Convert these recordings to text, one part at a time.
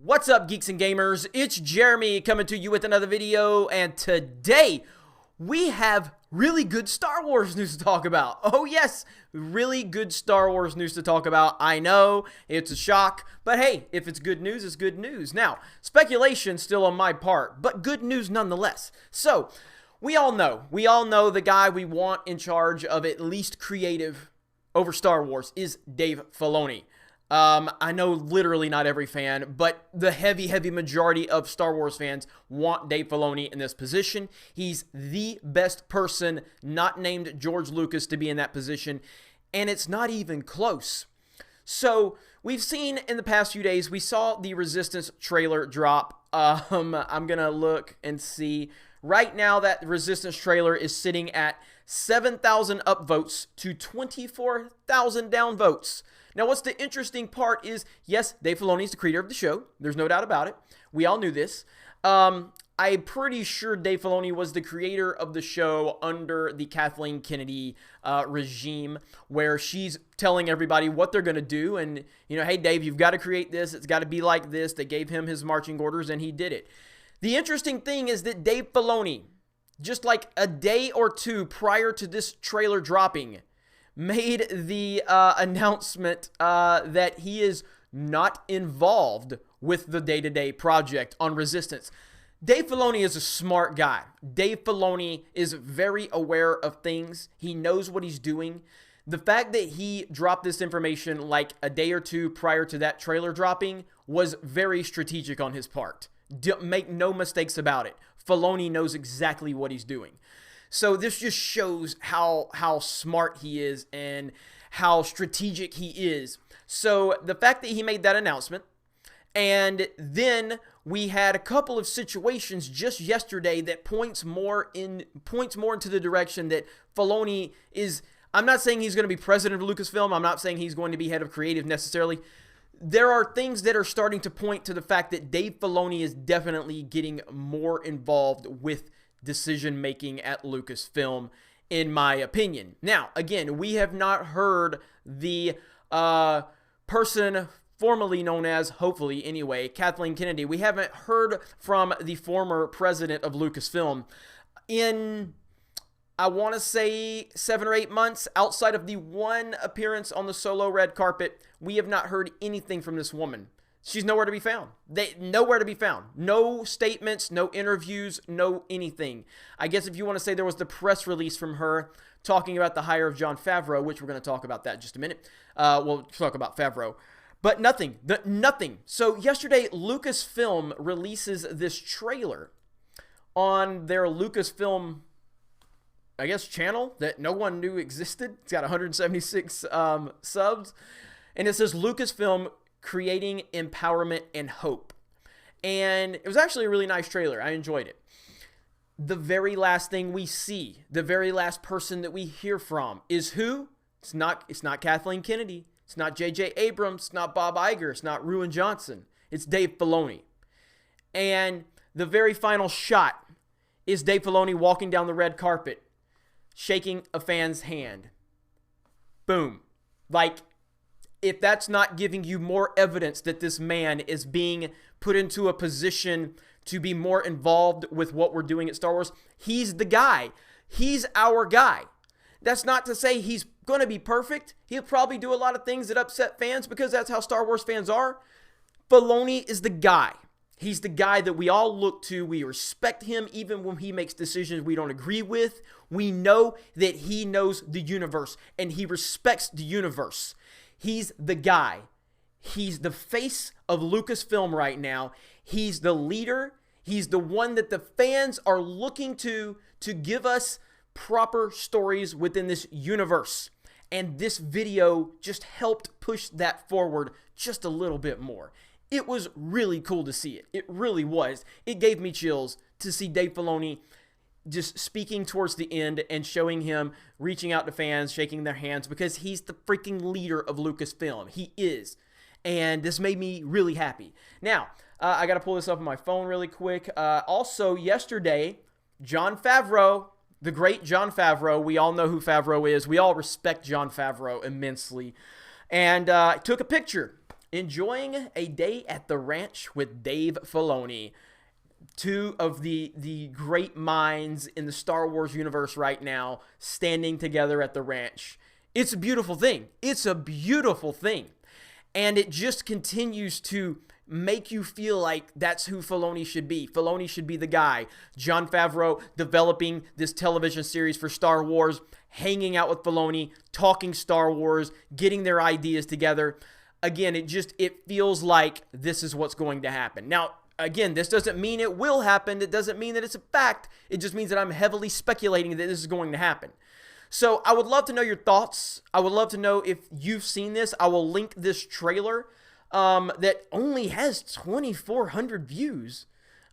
What's up, geeks and gamers? It's Jeremy coming to you with another video, and today we have really good Star Wars news to talk about. Oh yes, really good Star Wars news to talk about. I know, it's a shock, but hey, if it's good news, it's good news. Now, speculation still on my part, but good news nonetheless. So, we all know the guy we want in charge of at least creative over Star Wars is Dave Filoni. I know literally not every fan, but the heavy majority of Star Wars fans want Dave Filoni in this position. He's the best person, not named George Lucas, to be in that position, and it's not even close. So, we've seen in the past few days, we saw the Resistance trailer drop. I'm gonna look and see. Right now, that Resistance trailer is sitting at 7,000 upvotes to 24,000 downvotes. Now, what's the interesting part is, yes, Dave Filoni is the creator of the show. There's no doubt about it. We all knew this. I'm pretty sure Dave Filoni was the creator of the show under the Kathleen Kennedy regime, where she's telling everybody what they're going to do. And, you know, hey, Dave, you've got to create this. It's got to be like this. They gave him his marching orders, and he did it. The interesting thing is that Dave Filoni, just like a day or two prior to this trailer dropping, made the announcement that he is not involved with the day-to-day project on Resistance. Dave Filoni is a smart guy. Dave Filoni is very aware of things. He knows what he's doing. The fact that he dropped this information like a day or two prior to that trailer dropping was very strategic on his part. Make no mistakes about it. Filoni knows exactly what he's doing. So this just shows how smart he is and how strategic he is. So the fact that he made that announcement, and then we had a couple of situations just yesterday that points more into the direction that Filoni is. I'm not saying he's going to be president of Lucasfilm. I'm not saying he's going to be head of creative necessarily. There are things that are starting to point to the fact that Dave Filoni is definitely getting more involved with decision-making at Lucasfilm, in my opinion. Now, again, we have not heard the person formerly known as, hopefully anyway, Kathleen Kennedy. We haven't heard from the former president of Lucasfilm in, I want to say, 7 or 8 months. Outside of the one appearance on the solo red carpet, we have not heard anything from this woman. She's nowhere to be found. Nowhere to be found. No statements, no interviews, no anything. I guess if you want to say there was the press release from her talking about the hire of Jon Favreau, which we're going to talk about that in just a minute. We'll talk about Favreau. But nothing. Nothing. So yesterday, Lucasfilm releases this trailer on their Lucasfilm, I guess, channel that no one knew existed. It's got 176 subs. And it says Lucasfilm creating empowerment and hope. And it was actually a really nice trailer. I enjoyed it. The very last thing we see, the very last person that we hear from is who? It's not Kathleen Kennedy. It's not J.J. Abrams. It's not Bob Iger. It's not Ruin Johnson. It's Dave Filoni. And the very final shot is Dave Filoni walking down the red carpet, shaking a fan's hand. Boom. Like, if that's not giving you more evidence that this man is being put into a position to be more involved with what we're doing at Star Wars, he's the guy. He's our guy. That's not to say he's going to be perfect. He'll probably do a lot of things that upset fans because that's how Star Wars fans are. Filoni is the guy. He's the guy that we all look to. We respect him even when he makes decisions we don't agree with. We know that he knows the universe and he respects the universe. He's the guy. He's the face of Lucasfilm right now. He's the leader. He's the one that the fans are looking to give us proper stories within this universe. And this video just helped push that forward just a little bit more. It was really cool to see it. It really was. It gave me chills to see Dave Filoni just speaking towards the end and showing him reaching out to fans, shaking their hands, because he's the freaking leader of Lucasfilm. He is. And this made me really happy. Now, I got to pull this up on my phone really quick. Also, yesterday, Jon Favreau, the great Jon Favreau, we all know who Favreau is. We all respect Jon Favreau immensely. And took a picture enjoying a day at the ranch with Dave Filoni. Two of the great minds in the Star Wars universe right now standing together at the ranch. It's a beautiful thing. It's a beautiful thing. And it just continues to make you feel like that's who Filoni should be. Filoni should be the guy. Jon Favreau developing this television series for Star Wars, hanging out with Filoni, talking Star Wars, getting their ideas together. Again, it feels like this is what's going to happen. Now, again, this doesn't mean it will happen. It doesn't mean that it's a fact. It just means that I'm heavily speculating that this is going to happen. So I would love to know your thoughts. I would love to know if you've seen this. I will link this trailer that only has 2,400 views.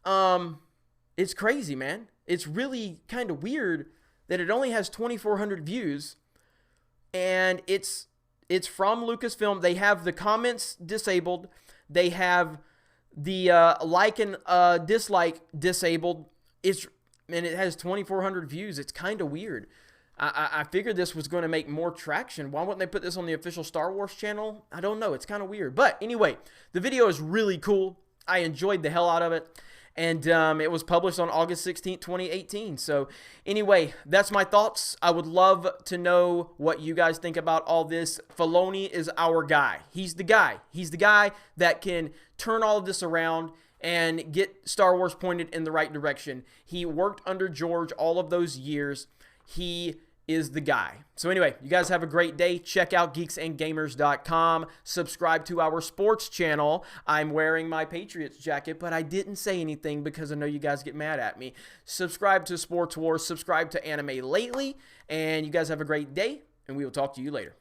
It's crazy, man. It's really kind of weird that it only has 2,400 views, and it's from Lucasfilm. They have the comments disabled. They have the like and dislike disabled. And it has 2,400 views. It's kind of weird. I figured this was going to make more traction. Why wouldn't they put this on the official Star Wars channel? I don't know. It's kind of weird. But anyway, the video is really cool. I enjoyed the hell out of it. And it was published on August 16th, 2018. So anyway, that's my thoughts. I would love to know what you guys think about all this. Filoni is our guy. He's the guy. He's the guy that can turn all of this around and get Star Wars pointed in the right direction. He worked under George all of those years. He is the guy. So anyway, you guys have a great day. Check out geeksandgamers.com. Subscribe to our sports channel. I'm wearing my Patriots jacket, but I didn't say anything because I know you guys get mad at me. Subscribe to Sports Wars. Subscribe to Anime Lately. And you guys have a great day, and we will talk to you later.